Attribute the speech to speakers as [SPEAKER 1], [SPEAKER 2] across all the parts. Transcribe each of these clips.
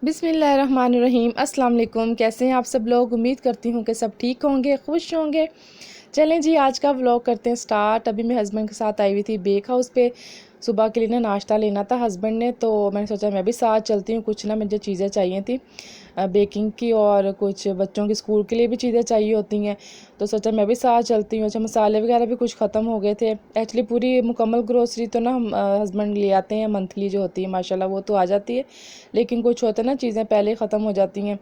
[SPEAKER 1] बिस्मिल्लाहिर्रहमानिर्रहीम। अस्सलाम वालेकुम। कैसे हैं आप सब लोग? उम्मीद करती हूँ कि सब ठीक होंगे, खुश होंगे। चलें जी, आज का व्लॉग करते हैं स्टार्ट। अभी मैं हस्बैंड के साथ आई हुई थी बेक हाउस पे। सुबह के लिए ना नाश्ता लेना था हस्बैंड ने, तो मैंने सोचा मैं भी साथ चलती हूँ। कुछ ना मुझे चीज़ें चाहिए थी बेकिंग की, और कुछ बच्चों के स्कूल के लिए भी चीज़ें चाहिए होती हैं, तो सोचा मैं भी साथ चलती हूँ। अच्छा, मसाले वगैरह भी कुछ ख़त्म हो गए थे। एक्चुअली पूरी मुकम्मल ग्रोसरी तो ना हम हस्बैंड ले आते हैं, मंथली जो होती है माशाल्लाह वो तो आ जाती है, लेकिन कुछ होता है ना चीज़ें पहले ख़त्म हो जाती हैं।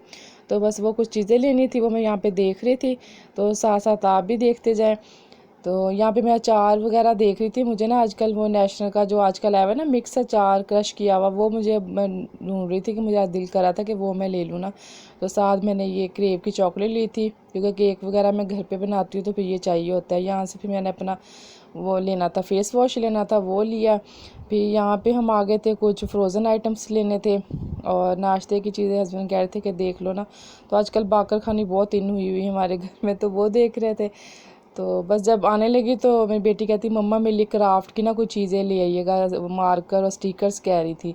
[SPEAKER 1] तो बस वो कुछ चीज़ें लेनी थी, वो मैं यहाँ पे देख रही थी, तो साथ साथ आप भी देखते जाएं। तो यहाँ पे मैं अचार वगैरह देख रही थी। मुझे ना आजकल वो नेशनल का जो आजकल आया हुआ है ना मिक्स अचार क्रश किया हुआ, वो मुझे मैं ढूंढ रही थी कि मुझे आज दिल करा था कि वो मैं ले लूँ ना। तो साथ मैंने ये क्रेव की चॉकलेट ली थी, क्योंकि केक वगैरह मैं घर पे बनाती हूँ तो फिर ये चाहिए होता है। यहाँ से फिर मैंने अपना वो लेना था, फेस वॉश लेना था, वो लिया। फिर यहाँ पे हम आ गए थे, कुछ फ्रोज़न आइटम्स लेने थे और नाश्ते की चीज़ें हस्बैंड कह रहे थे कि देख लो ना। तो आजकल बाकर खानी बहुत इन हुई हुई है हमारे घर में, तो वो देख रहे थे। तो बस जब आने लगी तो मेरी बेटी कहती मम्मा मेरे लिए क्राफ्ट की ना कुछ चीज़ें ले आइएगा, मार्कर और स्टिकर्स कह रही थी।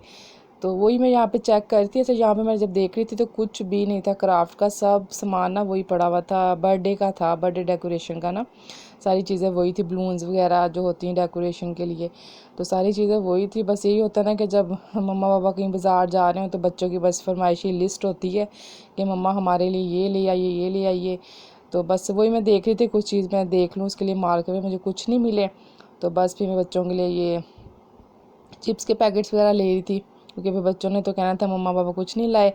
[SPEAKER 1] तो वही मैं यहाँ पे चेक कर रही थी। अच्छा, यहाँ पे मैं जब देख रही थी तो कुछ भी नहीं था क्राफ्ट का, सब सामान ना वही पड़ा हुआ था, बर्थडे का था, बर्थडे डेकोरेशन का ना सारी चीज़ें वही थी, बलून्स वगैरह जो होती हैं डेकोरेशन के लिए, तो सारी चीज़ें वही थी। बस यही होता है ना कि जब मम्मा पापा कहीं बाज़ार जा रहे हो तो बच्चों की बस फरमाइशी लिस्ट होती है कि मम्मा हमारे लिए ये ले आइए, ये ले आइए। तो बस वही मैं देख रही थी, कुछ चीज़ मैं देख लूँ उसके लिए मार्केट में, मुझे कुछ नहीं मिले। तो बस फिर मैं बच्चों के लिए ये चिप्स के पैकेट्स वगैरह ले रही थी, क्योंकि फिर बच्चों ने तो कहना था मम्मा पापा कुछ नहीं लाए।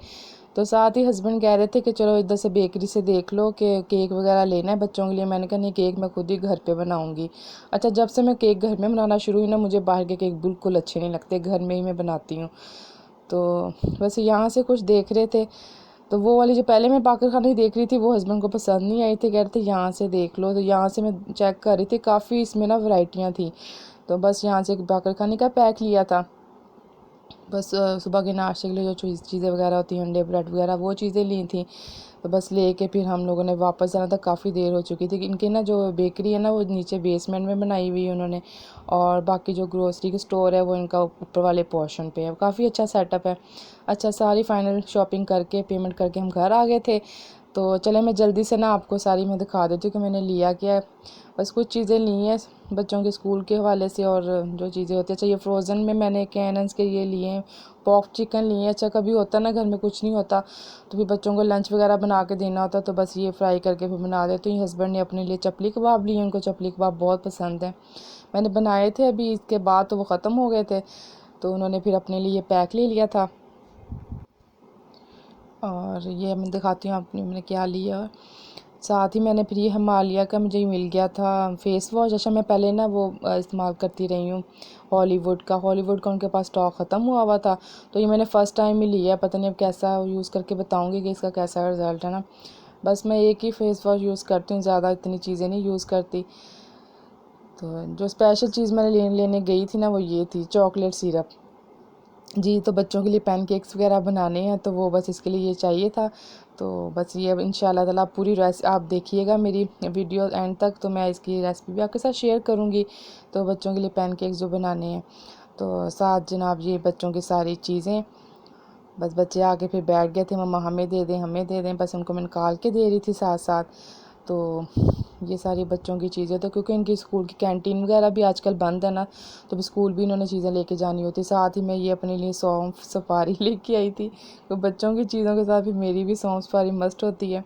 [SPEAKER 1] तो साथ ही हस्बैंड कह रहे थे कि चलो इधर से बेकरी से देख लो कि केक वगैरह लेना है बच्चों के लिए। मैंने कहा नहीं, केक मैं खुद ही घर पे बनाऊंगी। अच्छा, जब से मैं केक घर में बनाना शुरू हुई ना, मुझे बाहर के केक बिल्कुल अच्छे नहीं लगते, घर में ही मैं बनाती हूँ। तो बस यहाँ से कुछ देख रहे थे, तो वो वाली जो पहले मैं बाकर खाने देख रही थी वो हस्बैंड को पसंद नहीं आई थी, कह रहे थे यहाँ से देख लो। तो यहाँ से मैं चेक कर रही थी, काफ़ी इसमें ना वैरायटियाँ थी। तो बस यहाँ से एक बाकर खाने का पैक लिया था। बस सुबह के नाश्ते के लिए जो चीज़ें वगैरह होती हैं, अंडे ब्रेड वगैरह, वो चीज़ें ली थी। तो बस लेके फिर हम लोगों ने वापस जाना था, काफ़ी देर हो चुकी थी। इनके ना जो बेकरी है ना वो नीचे बेसमेंट में बनाई हुई है उन्होंने, और बाकी जो ग्रोसरी की स्टोर है वो इनका ऊपर वाले पोर्शन पे है। काफ़ी अच्छा सेटअप है। अच्छा, सारी फाइनल शॉपिंग करके पेमेंट करके हम घर आ गए थे। तो चले मैं जल्दी से ना आपको सारी मैं दिखा देती हूँ कि मैंने लिया क्या है। बस कुछ चीज़ें ली हैं बच्चों के स्कूल के हवाले से, और जो चीज़ें होती हैं। अच्छा, ये फ्रोज़न में मैंने कैनन्स के ये लिए हैं, पॉक चिकन लिए हैं। अच्छा, कभी होता ना घर में कुछ नहीं होता तो फिर बच्चों को लंच वगैरह बना के देना होता, तो बस ये फ्राई करके फिर बना देती हूँ। हस्बैंड ने अपने लिए चपली कबाब लिए, उनको चपली कबाब बहुत पसंद है। मैंने बनाए थे अभी इसके बाद, तो वो ख़त्म हो गए थे, तो उन्होंने फिर अपने लिए पैक ले लिया था। और ये मैं दिखाती हूँ आपने मैंने क्या लिया। साथ ही मैंने फिर ये हिमालय का मुझे ये मिल गया था फेस वॉश। अच्छा, मैं पहले ना वो इस्तेमाल करती रही हूँ हॉलीवुड का उनके पास स्टॉक ख़त्म हुआ हुआ था, तो ये मैंने फ़र्स्ट टाइम ही लिया है। पता नहीं अब कैसा यूज़ करके बताऊँगी कि इसका कैसा रिज़ल्ट है ना। बस मैं एक ही फेस वॉश यूज़ करती हूँ, ज़्यादा इतनी चीज़ें नहीं यूज़ करती। तो जो स्पेशल चीज़ मैंने लेने गई थी ना वो ये थी चॉकलेट सिरप जी। तो बच्चों के लिए पैनकेक्स वगैरह बनाने हैं, तो वो बस इसके लिए ये चाहिए था। तो बस ये अब इंशाल्लाह ताला आप पूरी आप देखिएगा मेरी वीडियो एंड तक, तो मैं इसकी रेसिपी भी आपके साथ शेयर करूँगी। तो बच्चों के लिए पैनकेक्स जो बनाने हैं, तो साथ जनाब ये बच्चों की सारी चीज़ें। बस बच्चे आके फिर बैठ गए थे, मम्मा हमें दे दें, हमें दे दें, बस उनको मैं निकाल के दे रही थी साथ साथ। तो ये सारी बच्चों की चीज़ें, तो क्योंकि इनकी स्कूल की कैंटीन वगैरह भी आजकल बंद है ना, तो स्कूल भी इन्होंने चीज़ें लेके जानी होती। साथ ही मैं ये अपने लिए सौंफ सुपारी लेके आई थी, तो बच्चों की चीज़ों के साथ फिर मेरी भी सौंफ सुपारी मस्ट होती है।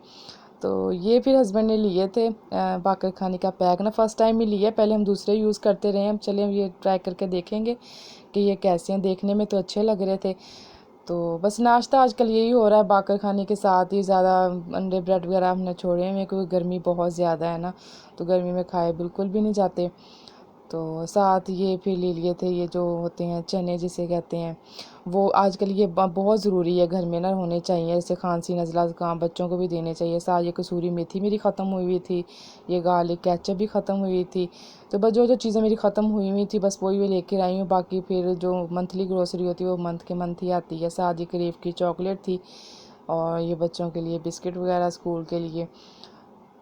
[SPEAKER 1] तो ये फिर हस्बैंड ने लिए थे बाकर खाने का पैक ना, फ़र्स्ट टाइम ही लिया, पहले हम दूसरे यूज़ करते रहे हैं। अब चले ये ट्राई करके देखेंगे कि ये कैसे हैं। देखने में तो अच्छे लग रहे थे। तो बस नाश्ता आजकल यही हो रहा है, बाकर खाने के साथ ही ज़्यादा अंडे ब्रेड वगैरह हमने छोड़े हैं, क्योंकि गर्मी बहुत ज़्यादा है ना, तो गर्मी में खाए बिल्कुल भी नहीं जाते। तो साथ ये फिर ले लिए थे ये जो होते हैं चने जिसे कहते हैं, वो आजकल ये बहुत ज़रूरी है घर में ना होने चाहिए, जैसे खांसी नज़ला ज़ुकाम बच्चों को भी देने चाहिए। साथ ये कसूरी मेथी मेरी ख़त्म हुई हुई थी, ये गार्लिक केचप भी ख़त्म हुई थी। तो बस जो जो चीज़ें मेरी ख़त्म हुई हुई थी बस वही मैं लेकर आई हूँ। बाकी फिर जो मंथली ग्रोसरी होती है वो मंथ के मंथ ही आती है। साथ ये क्रेव की चॉकलेट थी, और ये बच्चों के लिए बिस्किट वगैरह स्कूल के लिए।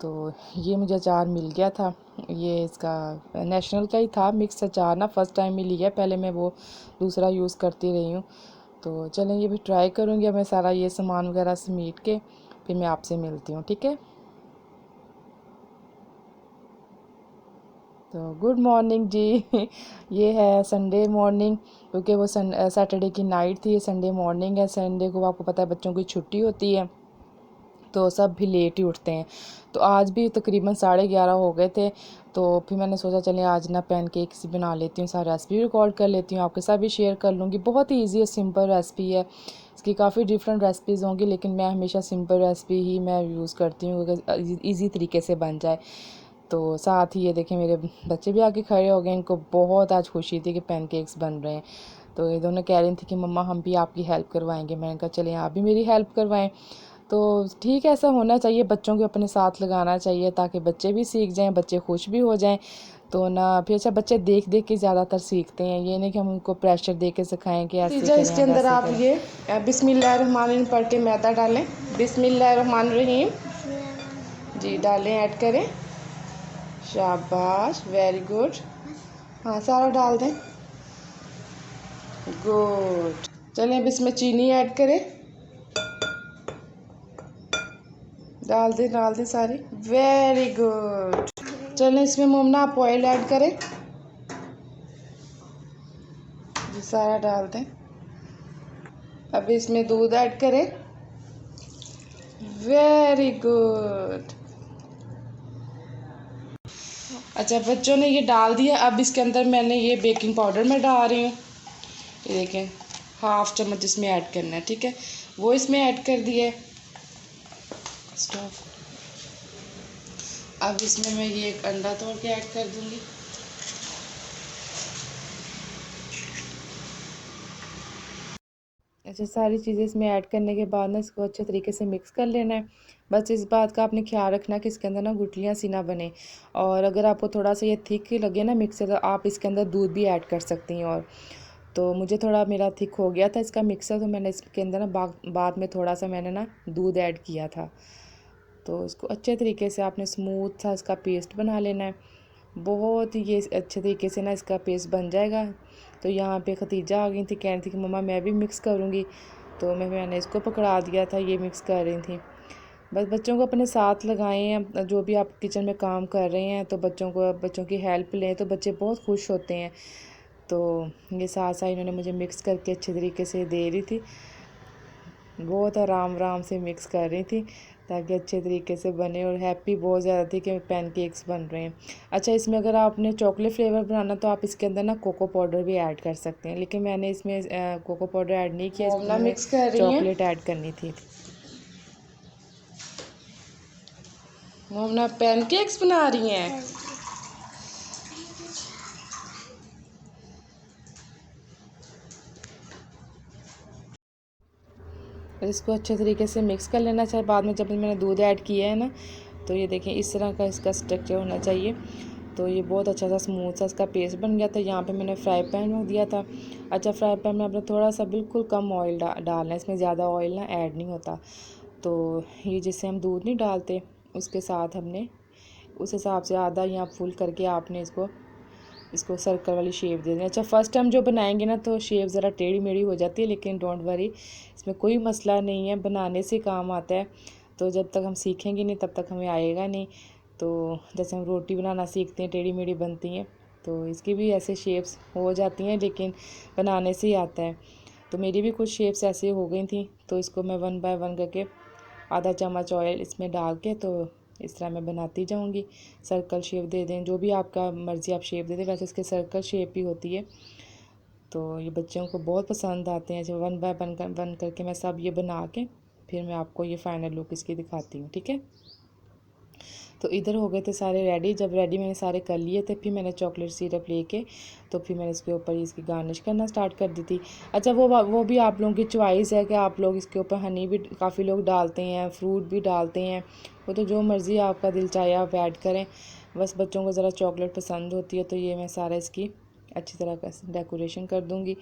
[SPEAKER 1] तो ये मुझे अचार मिल गया था, ये इसका नेशनल का ही था मिक्स अचार ना, फ़र्स्ट टाइम ही लिया, पहले मैं वो दूसरा यूज़ करती रही हूँ। तो चलें ये भी ट्राई करूँगी। अब मैं सारा ये सामान वगैरह समेट के फिर मैं आपसे मिलती हूँ, ठीक है। तो गुड मॉर्निंग जी। ये है संडे मॉर्निंग, क्योंकि वो सैटरडे की नाइट थी, संडे मॉर्निंग है। संडे को आपको पता है बच्चों की छुट्टी होती है, तो सब भी लेट ही उठते हैं। तो आज भी तकरीबन 11:30 हो गए थे। तो फिर मैंने सोचा चलें आज ना पैनकेक्स बना लेती हूँ, सारी रेसिपी रिकॉर्ड कर लेती हूँ, आपके साथ भी शेयर कर लूँगी। बहुत ही ईजी और सिंपल रेसिपी है। इसकी काफ़ी डिफरेंट रेसिपीज़ होंगी, लेकिन मैं हमेशा सिंपल रेसिपी ही मैं यूज़ करती हूँ अगर ईज़ी तरीके से बन जाए। तो साथ ही ये देखें मेरे बच्चे भी आके खड़े हो गए, इनको बहुत आज खुशी थी कि पैनकेक्स बन रहे हैं। तो ये दोनों कह रही थी कि मम्मा हम भी आपकी हेल्प करवाएंगे। मैंने कहा चलें आप भी मेरी हेल्प करवाएं। तो ठीक है, ऐसा होना चाहिए, बच्चों को अपने साथ लगाना चाहिए ताकि बच्चे भी सीख जाएं, बच्चे खुश भी हो जाएं। तो ना फिर अच्छा बच्चे देख देख के ज़्यादातर सीखते हैं, ये नहीं कि हम उनको प्रेशर दे के सिखाएं कि ऐसे करें
[SPEAKER 2] इसके अंदर
[SPEAKER 1] वैसे
[SPEAKER 2] आप
[SPEAKER 1] करें।
[SPEAKER 2] ये बिस्मिल्लाहिर्रहमानिर्रहीम पढ़ के मैदा डालें। बिस्मिल्लाहिर्रहमानिर्रहीम जी डालें, ऐड करें। शाबाश, वेरी गुड। हाँ सारा डाल दें, गुड। चलें अब इसमें चीनी ऐड करें, डाल दें सारी, वेरी गुड। चलें इसमें मोमना आप ऑयल ऐड करें जी, सारा डाल दें। अब इसमें दूध ऐड करें, वेरी गुड। अच्छा बच्चों ने ये डाल दिया। अब इसके अंदर मैंने ये बेकिंग पाउडर मैं डाल रही हूँ, ये देखें 1/2 चम्मच इसमें ऐड करना है, ठीक है। वो इसमें ऐड कर दिए। स्टॉप। अब इसमें मैं ये एक अंडा तोड़ के ऐड कर दूँगी।
[SPEAKER 1] अच्छा सारी चीज़ें इसमें ऐड करने के बाद ना इसको अच्छे तरीके से मिक्स कर लेना है। बस इस बात का आपने ख्याल रखना कि इसके अंदर ना गुठलियाँ सी ना बने। और अगर आपको थोड़ा सा ये थिक लगे ना मिक्सर, तो आप इसके अंदर दूध भी ऐड कर सकती हैं। और तो मुझे थोड़ा मेरा थिक हो गया था इसका मिक्सर, तो मैंने इसके अंदर ना बाद में थोड़ा सा मैंने ना दूध ऐड किया था। तो इसको अच्छे तरीके से आपने स्मूथ सा इसका पेस्ट बना लेना है। बहुत ही ये अच्छे तरीके से ना इसका पेस्ट बन जाएगा। तो यहाँ पे खतीजा आ गई थी, कह रही थी कि मम्मा मैं भी मिक्स करूँगी। तो मैंने इसको पकड़ा दिया था, ये मिक्स कर रही थी। बस बच्चों को अपने साथ लगाएं हैं, जो भी आप किचन में काम कर रहे हैं तो बच्चों की हेल्प लें, तो बच्चे बहुत खुश होते हैं। तो ये साथ साथ इन्होंने मुझे मिक्स करके अच्छे तरीके से दे रही थी, बहुत आराम आराम से मिक्स कर रही थी ताकि अच्छे तरीके से बने। और हैप्पी बहुत ज़्यादा थी कि पैनकेक्स बन रहे हैं। अच्छा इसमें अगर आपने चॉकलेट फ्लेवर बनाना तो आप इसके अंदर ना कोको पाउडर भी ऐड कर सकते हैं, लेकिन मैंने इसमें कोको पाउडर ऐड नहीं किया, इसमें
[SPEAKER 2] मोमना
[SPEAKER 1] मैंने
[SPEAKER 2] मिक्स कर रही हैं,
[SPEAKER 1] चॉकलेट ऐड करनी थी।
[SPEAKER 2] मोमना पैनकेक्स बना रही हैं।
[SPEAKER 1] और इसको अच्छे तरीके से मिक्स कर लेना चाहिए। बाद में जब मैंने दूध ऐड किया है ना, तो ये देखें इस तरह का इसका स्ट्रक्चर होना चाहिए। तो ये बहुत अच्छा सा स्मूथ सा इसका पेस्ट बन गया था। यहाँ पे मैंने फ्राई पैन रख दिया था। अच्छा फ्राई पैन में आपने थोड़ा सा बिल्कुल कम ऑयल डालना है, इसमें ज़्यादा ऑयल ना ऐड नहीं होता। तो ये जिससे हम दूध नहीं डालते उसके साथ हमने उस हिसाब से आधा या फुल करके आपने इसको सर्कल वाली शेप दे दें। अच्छा फर्स्ट टाइम जो बनाएंगे ना तो शेप ज़रा टेढ़ी मेढ़ी हो जाती है, लेकिन डोंट वरी, इसमें कोई मसला नहीं है, बनाने से काम आता है। तो जब तक हम सीखेंगे नहीं तब तक हमें आएगा नहीं। तो जैसे हम रोटी बनाना सीखते हैं टेढ़ी मेढ़ी बनती हैं, तो इसकी भी ऐसे शेप्स हो जाती हैं, लेकिन बनाने से ही आता है। तो मेरी भी कुछ शेप्स ऐसे हो गई थी। तो इसको मैं 1 बाय 1 करके आधा चम्मच ऑयल इसमें डाल के तो इस तरह मैं बनाती जाऊंगी। सर्कल शेप दे दें, जो भी आपका मर्ज़ी आप शेप दे दें, वैसे इसके सर्कल शेप ही होती है। तो ये बच्चों को बहुत पसंद आते हैं। जब 1 बाय 1 करके मैं सब ये बना के फिर मैं आपको ये फ़ाइनल लुक इसकी दिखाती हूँ, ठीक है। तो इधर हो गए थे सारे रेडी। जब रेडी मैंने सारे कर लिए थे, फिर मैंने चॉकलेट सिरप लेके तो फिर मैंने इसके ऊपर इसकी गार्निश करना स्टार्ट कर दी थी। अच्छा वो भी आप लोगों की चॉइस है कि आप लोग इसके ऊपर हनी भी काफ़ी लोग डालते हैं, फ्रूट भी डालते हैं, वो तो जो मर्ज़ी आपका दिल चाहे आप ऐड करें। बस बच्चों को ज़रा चॉकलेट पसंद होती है, तो ये मैं सारा इसकी अच्छी तरह का डेकोरेशन कर दूँगी।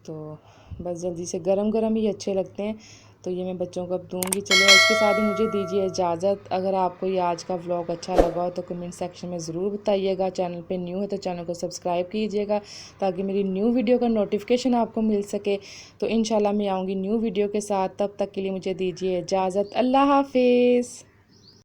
[SPEAKER 1] तो बस जल्दी से गरम गरम ही अच्छे लगते हैं। तो ये मैं बच्चों को अब दूंगी। चलिए इसके साथ ही मुझे दीजिए इजाज़त। अगर आपको ये आज का व्लॉग अच्छा लगा हो तो कमेंट सेक्शन में ज़रूर बताइएगा। चैनल पे न्यू है तो चैनल को सब्सक्राइब कीजिएगा ताकि मेरी न्यू वीडियो का नोटिफिकेशन आपको मिल सके। तो इंशाल्लाह मैं आऊँगी न्यू वीडियो के साथ, तब तक के लिए मुझे दीजिए इजाज़त। अल्लाह हाफिज़।